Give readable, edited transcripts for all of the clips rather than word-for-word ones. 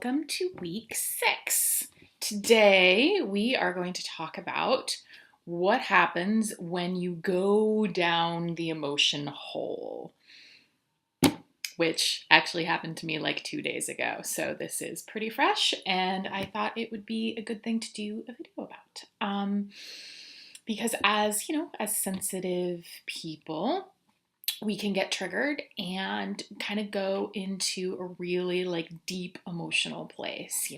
welcome to week 6. Today we are going to talk about what happens when you go down the emotion hole, which actually happened to me like 2 days ago. So this is pretty fresh, and I thought it would be a good thing to do a video about. Because as you know, as sensitive people, we can get triggered and kind of go into a really like deep emotional place,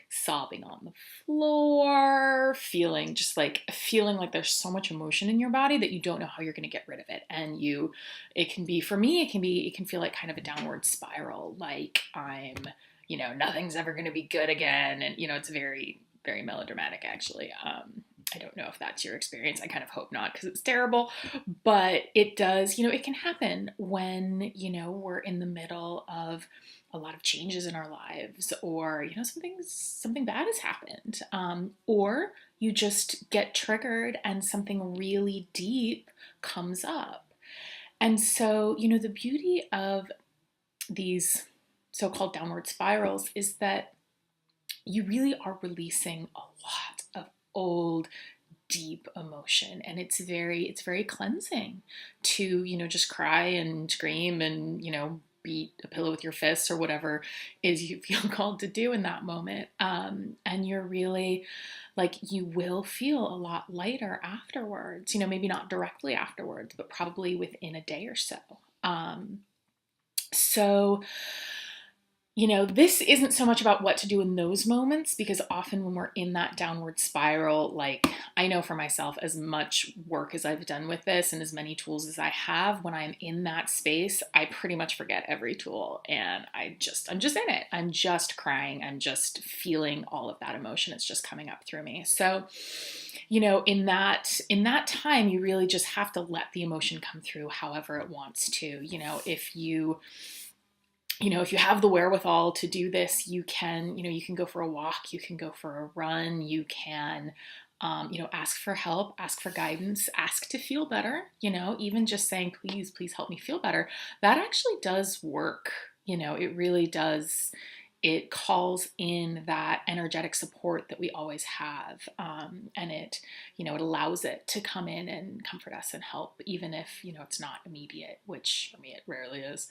sobbing on the floor, feeling like there's so much emotion in your body that you don't know how you're going to get rid of it. And it can be, for me, it can feel like kind of a downward spiral. Like nothing's ever going to be good again. And, it's very, very melodramatic actually. I don't know if that's your experience. I kind of hope not because it's terrible, but it does, it can happen when, we're in the middle of a lot of changes in our lives, or, something bad has happened, or you just get triggered and something really deep comes up. And so, the beauty of these so-called downward spirals is that you really are releasing a lot of old, deep emotion, and it's very cleansing to just cry and scream and beat a pillow with your fists or whatever is you feel called to do in that moment, and you're really you will feel a lot lighter afterwards, maybe not directly afterwards, but probably within a day or so. So this isn't so much about what to do in those moments, because often when we're in that downward spiral, I know for myself, as much work as I've done with this and as many tools as I have, when I'm in that space, I pretty much forget every tool and I'm just in it. I'm just crying. I'm just feeling all of that emotion. It's just coming up through me. So, in that time, you really just have to let the emotion come through however it wants to. If you have the wherewithal to do this, you can go for a walk, you can go for a run, you can, ask for help, ask for guidance, ask to feel better, even just saying, please help me feel better. That actually does work. It really does. It calls in that energetic support that we always have. And it allows it to come in and comfort us and help, even if, it's not immediate, which for me, it rarely is.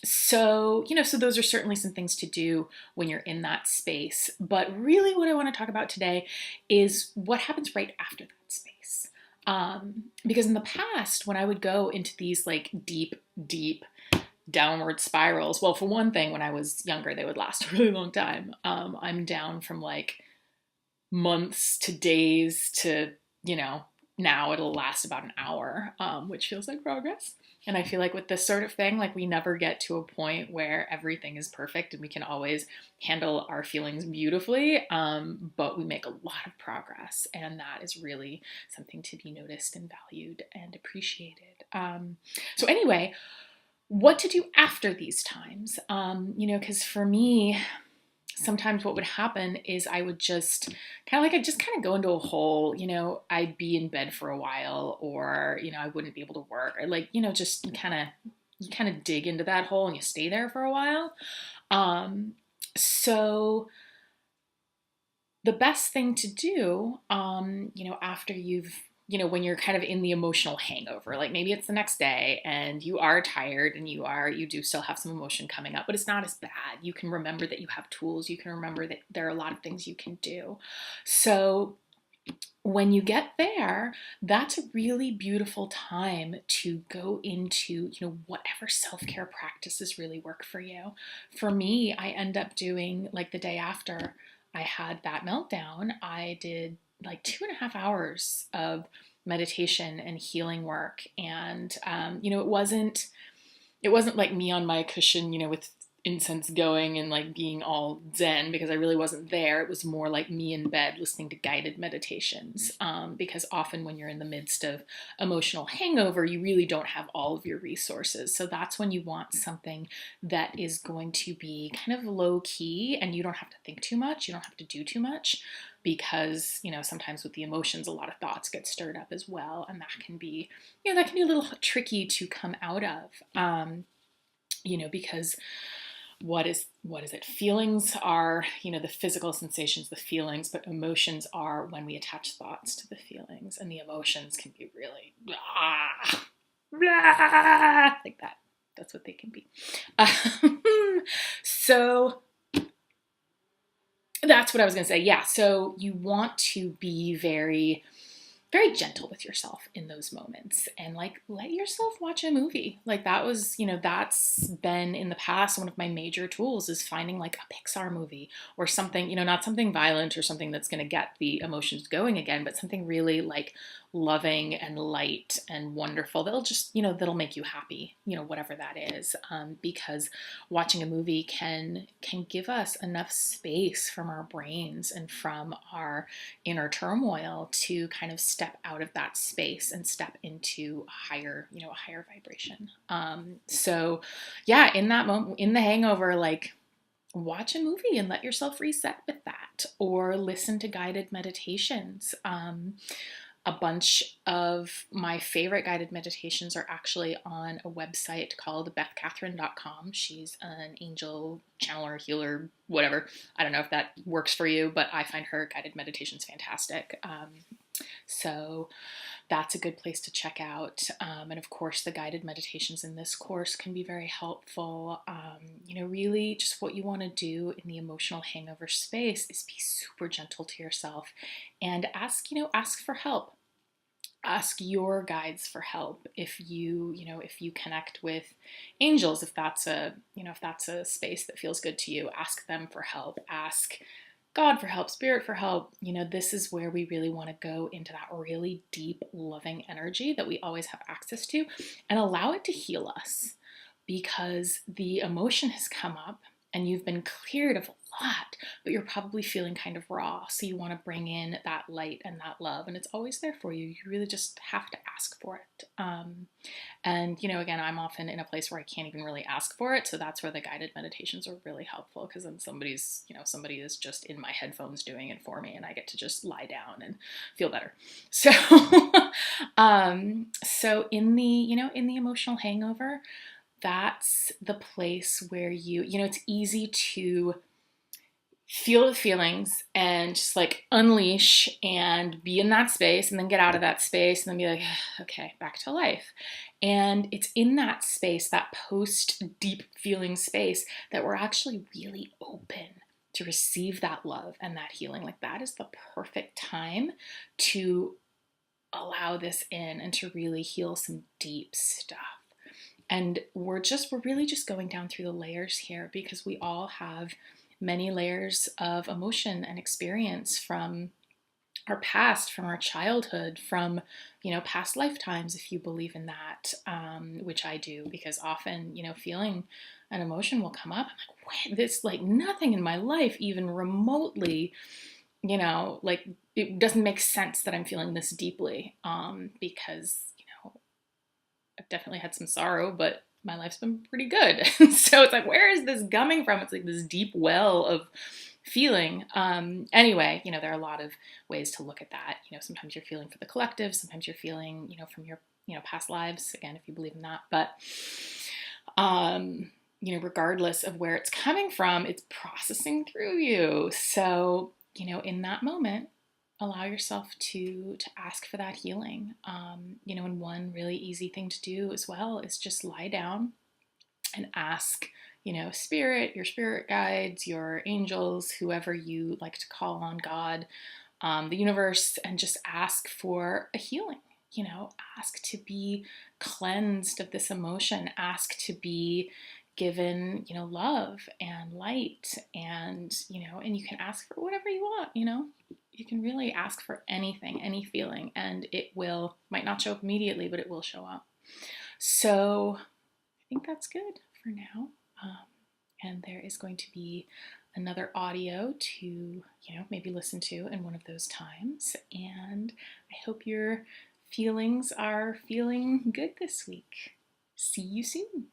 So those are certainly some things to do when you're in that space. But really what I want to talk about today is what happens right after that space. Because in the past, when I would go into these deep downward spirals, well, for one thing, when I was younger, they would last a really long time. I'm down from months to days to, now it'll last about an hour, which feels like progress. And I feel like with this sort of thing, we never get to a point where everything is perfect and we can always handle our feelings beautifully, but we make a lot of progress, and that is really something to be noticed and valued and appreciated. So anyway, what to do after these times? Because for me, sometimes what would happen is I would just kind of go into a hole. I'd be in bed for a while, or I wouldn't be able to work, or just you kind of dig into that hole and you stay there for a while. So the best thing to do, after you've when you're kind of in the emotional hangover, maybe it's the next day and you are tired and you do still have some emotion coming up, but it's not as bad. You can remember that you have tools. You can remember that there are a lot of things you can do. So when you get there, that's a really beautiful time to go into, whatever self-care practices really work for you. For me, I end up doing the day after I had that meltdown, I did 2.5 hours of meditation and healing work. And, it wasn't like me on my cushion, with incense going and being all zen, because I really wasn't there. It was more like me in bed listening to guided meditations, because often when you're in the midst of emotional hangover, you really don't have all of your resources. So that's when you want something that is going to be kind of low key, and you don't have to think too much. You don't have to do too much, because sometimes with the emotions, a lot of thoughts get stirred up as well, and that can be a little tricky to come out of, because what is it? Feelings are, the physical sensations, the feelings, but emotions are when we attach thoughts to the feelings, and the emotions can be really blah, blah, like that. That's what they can be. So that's what I was going to say. Yeah. So you want to be very, very gentle with yourself in those moments, and like let yourself watch a movie. Like that was, that's been in the past one of my major tools, is finding like a Pixar movie or something, not something violent or something that's going to get the emotions going again, but something really like loving and light and wonderful that'll just, that'll make you happy, whatever that is. Because watching a movie can give us enough space from our brains and from our inner turmoil to kind of step out of that space and step into a higher vibration. So yeah, in that moment, in the hangover, like watch a movie and let yourself reset with that, or listen to guided meditations. A bunch of my favorite guided meditations are actually on a website called bethcatherine.com. She's an angel channeler, healer, whatever. I don't know if that works for you, but I find her guided meditations fantastic. So that's a good place to check out. And of course, the guided meditations in this course can be very helpful. Really just what you want to do in the emotional hangover space is be super gentle to yourself and ask for help. Ask your guides for help. If you connect with angels, if that's a space that feels good to you, ask them for help. Ask God for help, spirit for help. This is where we really want to go into that really deep, loving energy that we always have access to, and allow it to heal us, because the emotion has come up and you've been cleared of a lot, but you're probably feeling kind of raw. So you want to bring in that light and that love, and it's always there for you. You really just have to ask for it. And, again, I'm often in a place where I can't even really ask for it. So that's where the guided meditations are really helpful, because then somebody is just in my headphones doing it for me, and I get to just lie down and feel better. So, so in the emotional hangover, that's the place where it's easy to feel the feelings and just like unleash and be in that space, and then get out of that space and then be like, okay, back to life. And it's in that space, that post deep feeling space, that we're actually really open to receive that love and that healing. Like that is the perfect time to allow this in and to really heal some deep stuff. And we're really just going down through the layers here, because we all have many layers of emotion and experience from our past, from our childhood, from, past lifetimes, if you believe in that, which I do, because often, feeling an emotion will come up. I'm like, wait, this, like nothing in my life even remotely, like it doesn't make sense that I'm feeling this deeply, because, I've definitely had some sorrow, but my life's been pretty good. So it's like, where is this coming from? It's like this deep well of feeling. Anyway, there are a lot of ways to look at that. Sometimes you're feeling for the collective, sometimes you're feeling, from your, past lives, again, if you believe in that. But, regardless of where it's coming from, it's processing through you. So, in that moment, allow yourself to ask for that healing. And one really easy thing to do as well is just lie down and ask, spirit, your spirit guides, your angels, whoever you like to call on, God, the universe, and just ask for a healing. Ask to be cleansed of this emotion. Ask to be given, love and light, and, and you can ask for whatever you want, you can really ask for anything, any feeling, and it might not show up immediately, but it will show up. So I think that's good for now. And there is going to be another audio to, maybe listen to in one of those times. And I hope your feelings are feeling good this week. See you soon.